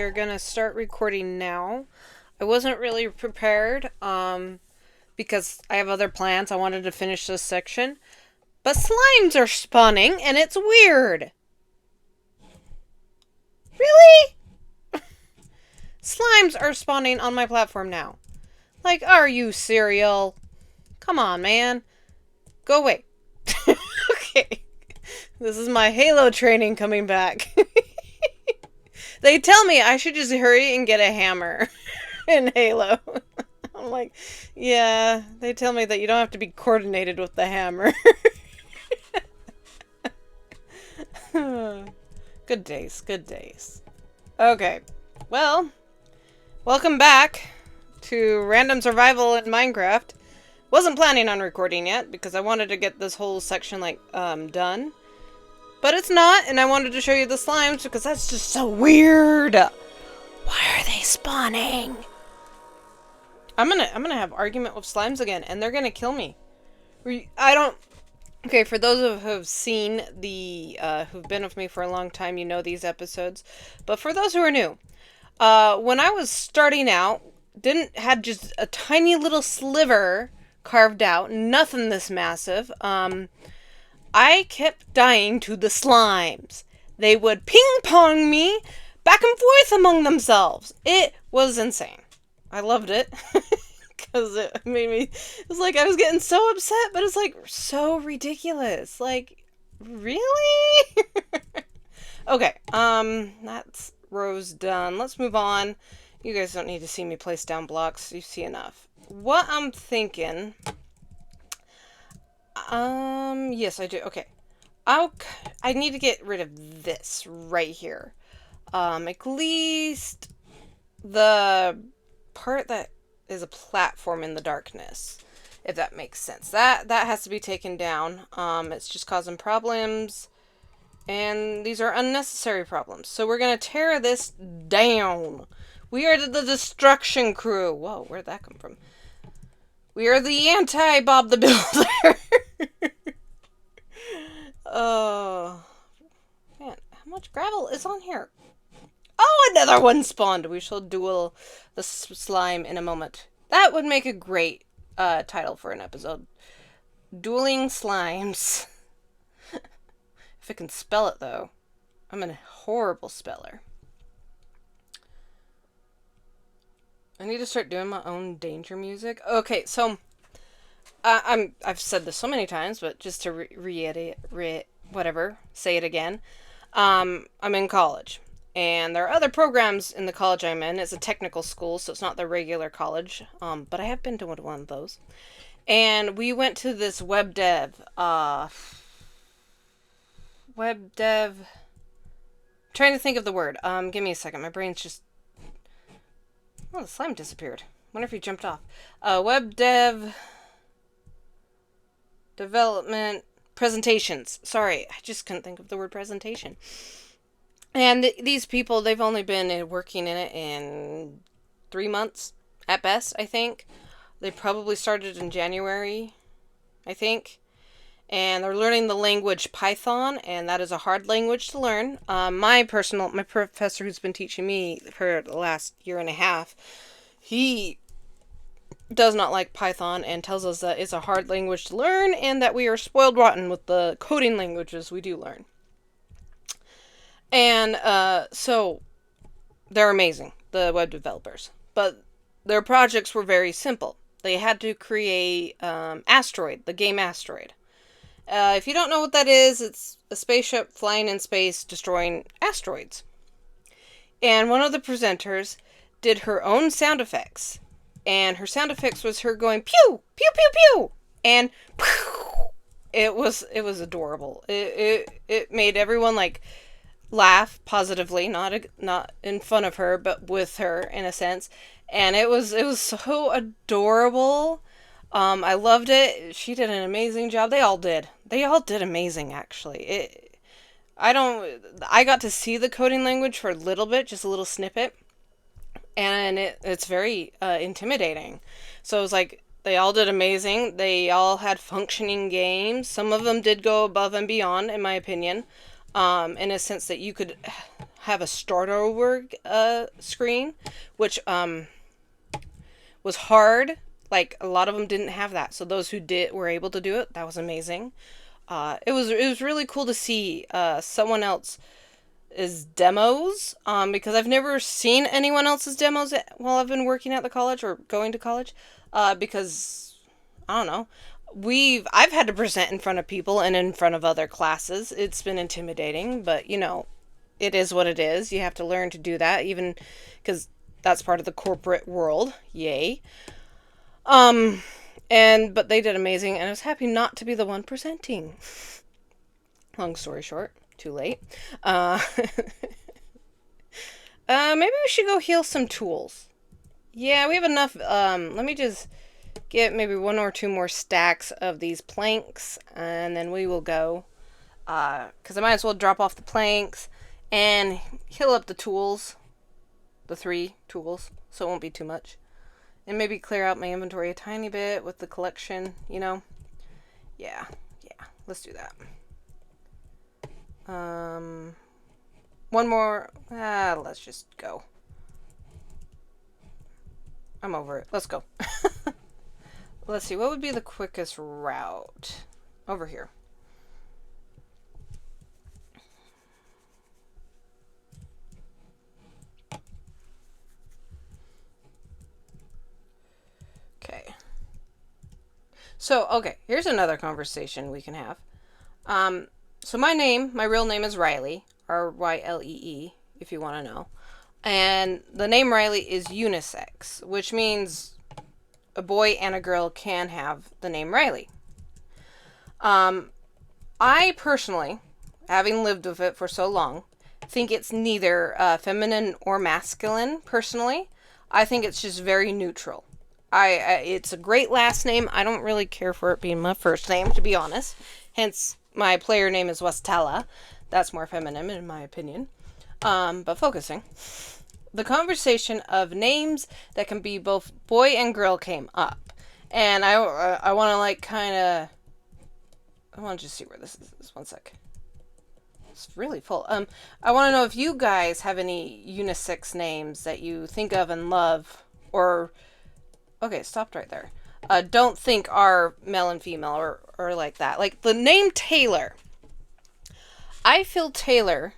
We're gonna start recording now. I wasn't really prepared, because I have other plans. I wanted to finish this section. But slimes are spawning, and it's weird. Really? Slimes are spawning on my platform now. Like, are you serial? Come on, man. Go away. Okay. This is my Halo training coming back. They tell me I should just hurry and get a hammer in Halo. I'm like, yeah, they tell me that you don't have to be coordinated with the hammer. Good days, good days. Okay, well, welcome back to Random Survival in Minecraft. Wasn't planning on recording yet because I wanted to get this whole section, done. But it's not, and I wanted to show you the slimes because that's just so weird. Why are they spawning? I'm gonna have argument with slimes again, and they're gonna kill me. Okay, for those who have seen who've been with me for a long time, you know these episodes. But for those who are new, when I was starting out, had just a tiny little sliver carved out, nothing this massive. I kept dying to the slimes. They would ping-pong me back and forth among themselves. It was insane. I loved it. Because it made me... It was like I was getting so upset, but it's like so ridiculous. Like, really? Okay, that's rows done. Let's move on. You guys don't need to see me place down blocks. You see enough. What I'm thinking... yes, I do. Okay. I need to get rid of this right here. At least the part that is a platform in the darkness, if that makes sense. That has to be taken down. It's just causing problems, and these are unnecessary problems. So we're gonna tear this down. We are the destruction crew. Whoa, where'd that come from? We are the anti-Bob the Builder. Oh, man, how much gravel is on here? Oh, another one spawned. We shall duel the slime in a moment. That would make a great title for an episode. Dueling slimes. If I can spell it, though. I'm a horrible speller. I need to start doing my own danger music. Okay, so I've said this so many times, but just to say it again. I'm in college, and there are other programs in the college I'm in. It's a technical school, so it's not the regular college. But I have been to one of those, and we went to this web dev. Trying to think of the word. Give me a second. My brain's just... Oh, the slime disappeared. Wonder if he jumped off. Web dev... Development... Presentations. Sorry, I just couldn't think of the word presentation. And these people, they've only been working in it in 3 months, at best, I think. They probably started in January, I think. And they're learning the language Python, and that is a hard language to learn. My professor who's been teaching me for the last year and a half, he does not like Python and tells us that it's a hard language to learn and that we are spoiled rotten with the coding languages we do learn. And so they're amazing, the web developers. But their projects were very simple. They had to create Asteroid, the game Asteroid. If you don't know what that is, it's a spaceship flying in space destroying asteroids. And one of the presenters did her own sound effects. And her sound effects was her going pew, pew, pew, pew, and pew. It was adorable. It made everyone laugh positively, not in front of her, but with her in a sense. And it was so adorable. I loved it. She did an amazing job. They all did amazing, actually. I got to see the coding language for a little bit, just a little snippet. And it's very intimidating. So it was like, they all did amazing. They all had functioning games. Some of them did go above and beyond, in my opinion. In a sense that you could have a start over screen, which was hard. Like a lot of them didn't have that, so those who did were able to do it. That was amazing. It was really cool to see someone else's demos, because I've never seen anyone else's demos while I've been working at the college or going to college, because I don't know. I've had to present in front of people and in front of other classes. It's been intimidating, but it is what it is. You have to learn to do that, even because that's part of the corporate world. Yay. But they did amazing, and I was happy not to be the one presenting. Long story short, too late. Maybe we should go heal some tools. Yeah, we have enough. Let me just get maybe one or two more stacks of these planks, and then we will go. Because I might as well drop off the planks and heal up the tools. The 3 tools, so it won't be too much. And maybe clear out my inventory a tiny bit with the collection, Yeah, let's do that. One more. Let's just go. I'm over it. Let's go. Let's see, what would be the quickest route? Over here. Okay. So, okay, here's another conversation we can have. So my real name is Riley, Ryle, if you want to know. And the name Riley is unisex, which means a boy and a girl can have the name Riley. I personally, having lived with it for so long, think it's neither feminine or masculine, personally. I think it's just very neutral. It's a great last name. I don't really care for it being my first name, to be honest. Hence, my player name is Westella. That's more feminine, in my opinion. But focusing. The conversation of names that can be both boy and girl came up. And I want to I want to just see where this is. Just one sec. It's really full. I want to know if you guys have any unisex names that you think of and love, or... Okay, it stopped right there. Don't think are male and female or like that. Like the name Taylor. I feel Taylor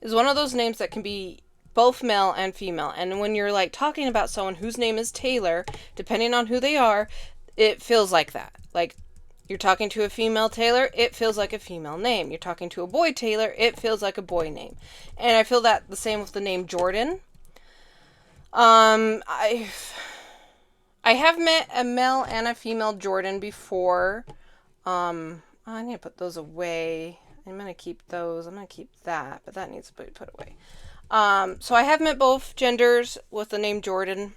is one of those names that can be both male and female. And when you're like talking about someone whose name is Taylor, depending on who they are, it feels like that. Like you're talking to a female Taylor, it feels like a female name. You're talking to a boy Taylor, it feels like a boy name. And I feel that the same with the name Jordan. I have met a male and a female Jordan before. I need to put those away. I'm going to keep those. I'm going to keep that, but that needs to be put away. So I have met both genders with the name Jordan,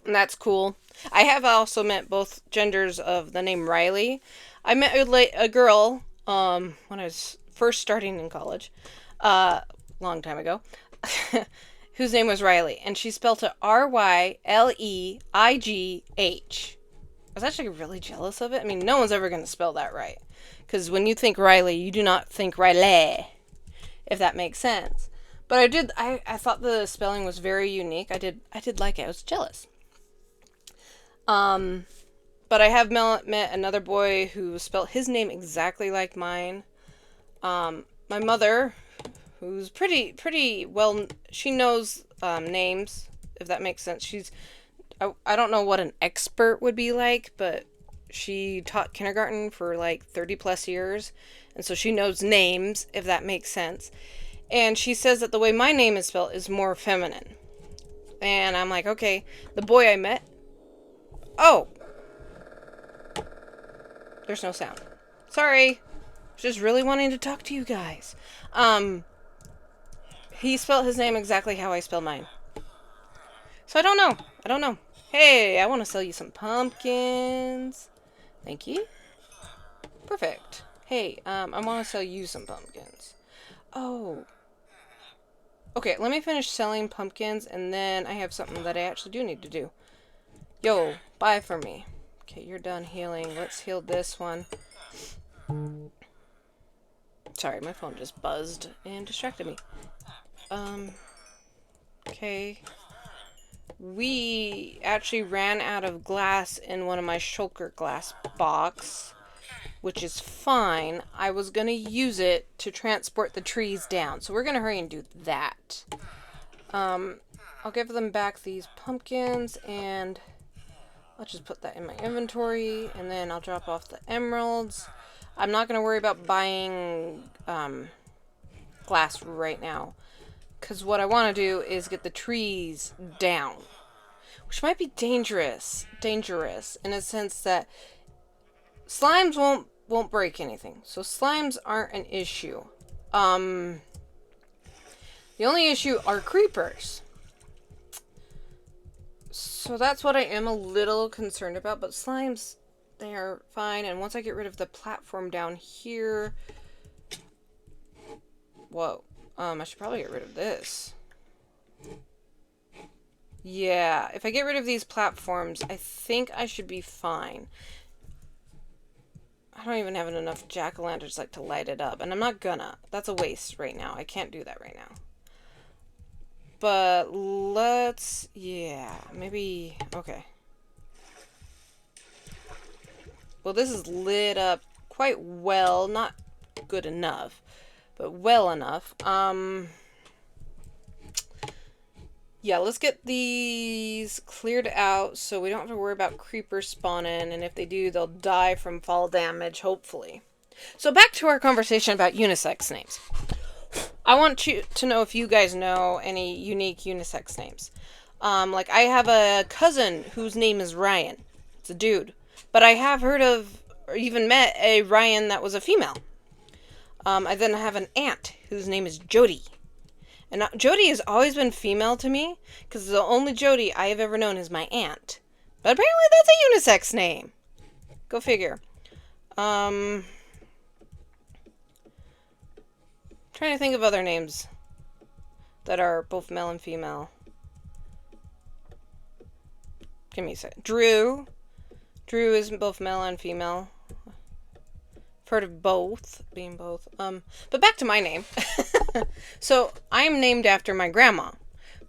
and that's cool. I have also met both genders of the name Riley. I met a girl, when I was first starting in college, long time ago, whose name was Riley, and she spelled it Ryleigh. I was actually really jealous of it. I mean, no one's ever going to spell that right. Because when you think Riley, you do not think Riley, if that makes sense. But I thought the spelling was very unique. I did like it. I was jealous. But I have met another boy who spelled his name exactly like mine. My mother, who's pretty well, she knows names, if that makes sense. I don't know what an expert would be like, but she taught kindergarten for like 30 plus years, and so she knows names, if that makes sense. And she says that the way my name is spelled is more feminine. And I'm like, okay. The boy I met... Oh! There's no sound. Sorry. Just really wanting to talk to you guys. He spelled his name exactly how I spell mine. So I don't know. Hey, I want to sell you some pumpkins. Thank you. Perfect. Hey, I want to sell you some pumpkins. Oh. Okay, let me finish selling pumpkins, and then I have something that I actually do need to do. Yo, buy for me. Okay, you're done healing. Let's heal this one. Sorry, my phone just buzzed and distracted me. Okay. We actually ran out of glass in one of my shulker glass box, which is fine. I was going to use it to transport the trees down, so we're going to hurry and do that. I'll give them back these pumpkins, and I'll just put that in my inventory, and then I'll drop off the emeralds. I'm not going to worry about buying glass right now, because what I want to do is get the trees down, which might be dangerous in a sense that slimes won't break anything, so slimes aren't an issue. The only issue are creepers. So that's what I am a little concerned about, but slimes, they are fine. And once I get rid of the platform down here... Whoa. I should probably get rid of this. Yeah, if I get rid of these platforms, I think I should be fine. I don't even have enough jack-o'-lanterns like to light it up, and I'm not gonna. That's a waste right now. I can't do that right now. But let's, yeah, maybe, okay. Well, this is lit up quite well, not good enough, but well enough. Yeah, let's get these cleared out so we don't have to worry about creepers spawning, and if they do, they'll die from fall damage, hopefully. So back to our conversation about unisex names. I want you to know if you guys know any unique unisex names. Like, I have a cousin whose name is Ryan. It's a dude. But I have heard of, or even met, a Ryan that was a female. I then have an aunt whose name is Jody. And Jody has always been female to me, because the only Jody I have ever known is my aunt. But apparently that's a unisex name. Go figure. Trying to think of other names that are both male and female. Give me a second. Drew. Drew is both male and female. I've heard of both, being both. But back to my name. So, I'm named after my grandma.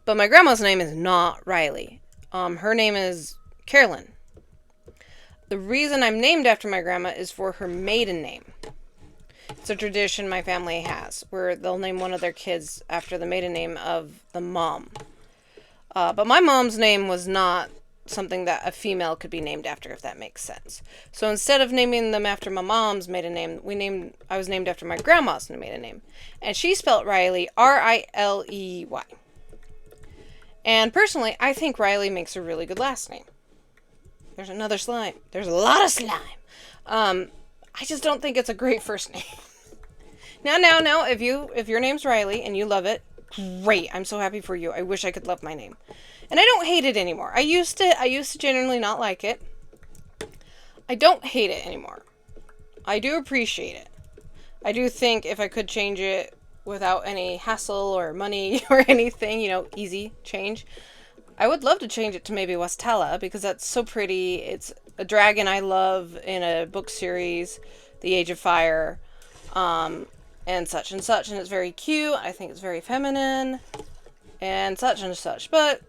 But my grandma's name is not Riley. Her name is Carolyn. The reason I'm named after my grandma is for her maiden name. It's a tradition my family has, where they'll name one of their kids after the maiden name of the mom. But my mom's name was not something that a female could be named after, if that makes sense. So instead of naming them after my mom's maiden name, I was named after my grandma's maiden name. And she spelled Riley, R-I-L-E-Y. And personally, I think Riley makes a really good last name. There's another slime. There's a lot of slime. I just don't think it's a great first name. Now, if your name's Riley and you love it, great. I'm so happy for you. I wish I could love my name. And I don't hate it anymore. I used to genuinely not like it. I don't hate it anymore. I do appreciate it. I do think if I could change it without any hassle or money or anything, easy change, I would love to change it to maybe Westella, because that's so pretty. It's a dragon I love in a book series, The Age of Fire, and such and such, and it's very cute. I think it's very feminine, and such. But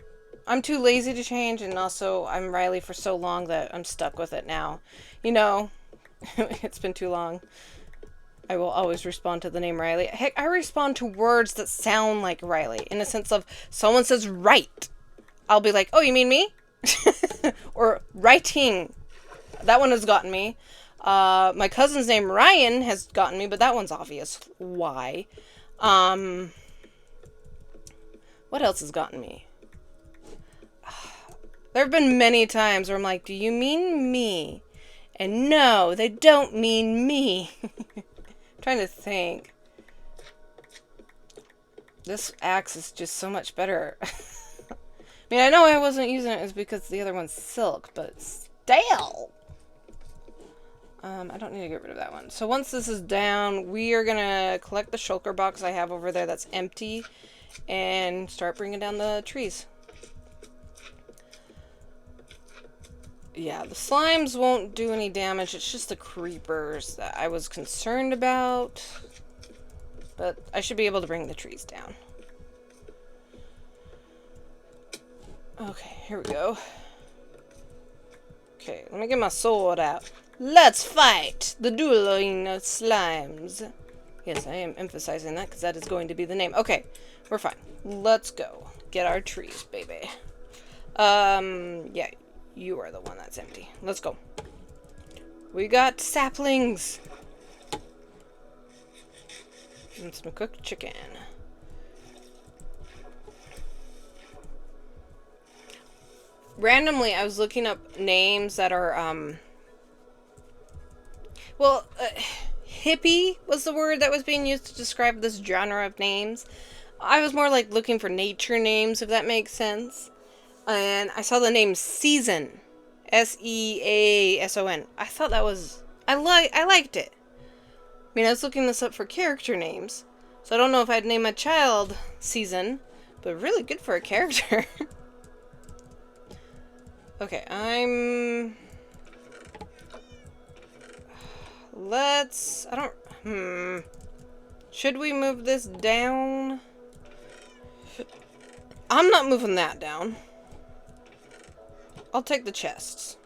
I'm too lazy to change, and also I'm Riley for so long that I'm stuck with it now. It's been too long. I will always respond to the name Riley. Heck, I respond to words that sound like Riley, in the sense of someone says right. I'll be like, oh, you mean me? Or writing. That one has gotten me. My cousin's name Ryan has gotten me, but that one's obvious why. What else has gotten me? There have been many times where I'm like, do you mean me? And no, they don't mean me. I'm trying to think. This axe is just so much better. I mean, I know I wasn't using it is because the other one's silk, but still. I don't need to get rid of that one. So once this is down, we are going to collect the shulker box I have over there that's empty and start bringing down the trees. Yeah, the slimes won't do any damage. It's just the creepers that I was concerned about. But I should be able to bring the trees down. Okay, here we go. Okay, let me get my sword out. Let's fight the dueling slimes. Yes, I am emphasizing that because that is going to be the name. Okay, we're fine. Let's go. Get our trees, baby. Yeah, you are the one that's empty. Let's go. We got saplings. And some cooked chicken. Randomly, I was looking up names that are, well, hippie was the word that was being used to describe this genre of names. I was more like looking for nature names, if that makes sense. And I saw the name Season. Season. I thought that was... I liked it. I mean, I was looking this up for character names. So I don't know if I'd name my child Season. But really good for a character. Okay, let's... I don't... Should we move this down? I'm not moving that down. I'll take the chests.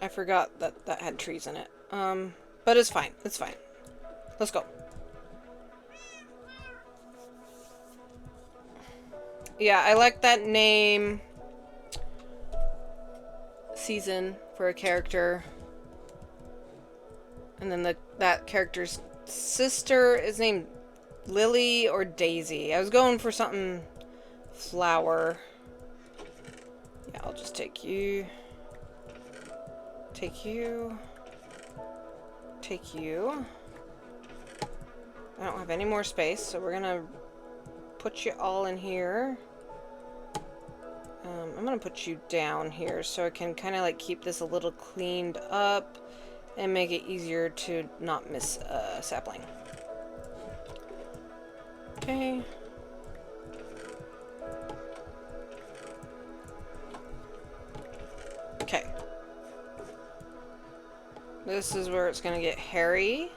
I forgot that that had trees in it. But it's fine. It's fine. Let's go. Yeah, I like that name. Season for a character. And then that character's sister is named Lily or Daisy. I was going for something flower. Yeah, I'll just take you. Take you. Take you. I don't have any more space, so we're gonna put you all in here. I'm gonna put you down here so I can kind of like keep this a little cleaned up and make it easier to not miss a sapling. Okay. Okay. This is where it's gonna get hairy,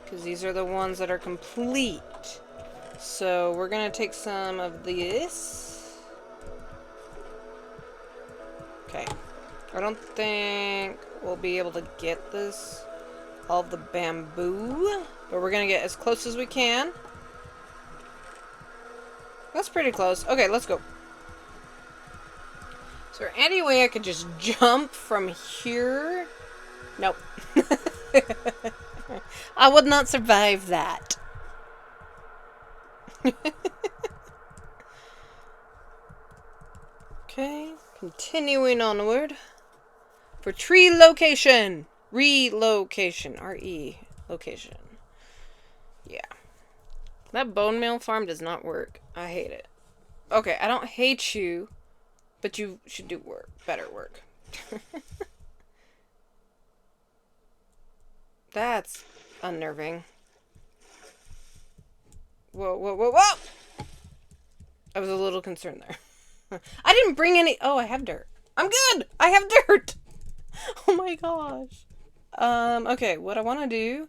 because these are the ones that are complete. So we're gonna take some of this. Okay. I don't think we'll be able to get this, all of the bamboo, but we're gonna get as close as we can. That's pretty close. Okay, let's go. Is there any way I could just jump from here? Nope. I would not survive that. Okay, continuing onward. For tree location. Relocation. R-E. Location. Yeah. That bone meal farm does not work. I hate it. Okay, I don't hate you, but you should do work. Better work. That's unnerving. Whoa, whoa, whoa, whoa! I was a little concerned there. I didn't bring any... Oh, I have dirt. I'm good! I have dirt! Oh my gosh. Okay, what I want to do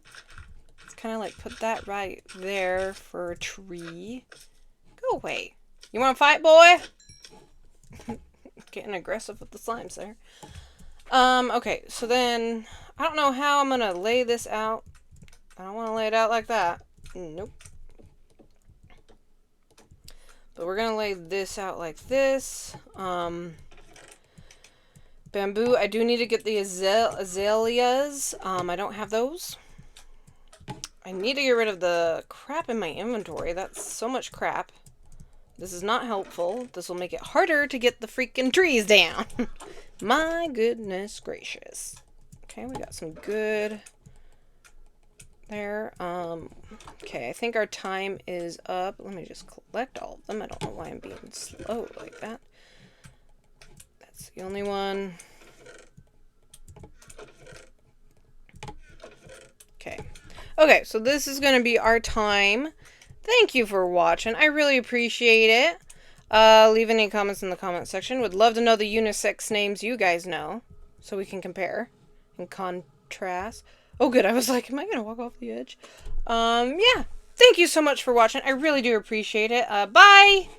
is kind of like put that right there for a tree. Go away. You want to fight, boy? Getting aggressive with the slimes there. Okay, so then... I don't know how I'm going to lay this out. I don't want to lay it out like that. Nope. But we're going to lay this out like this. Bamboo, I do need to get the azaleas. I don't have those. I need to get rid of the crap in my inventory. That's so much crap. This is not helpful. This will make it harder to get the freaking trees down. My goodness gracious. Okay, we got some good there. Okay, I think our time is up. Let me just collect all of them. I don't know why I'm being slow like that. That's the only one. Okay. Okay, so this is going to be our time. Thank you for watching. I really appreciate it. Leave any comments in the comment section. Would love to know the unisex names you guys know, so we can compare and contrast. Oh, good. I was like, am I going to walk off the edge? Yeah. Thank you so much for watching. I really do appreciate it. Bye!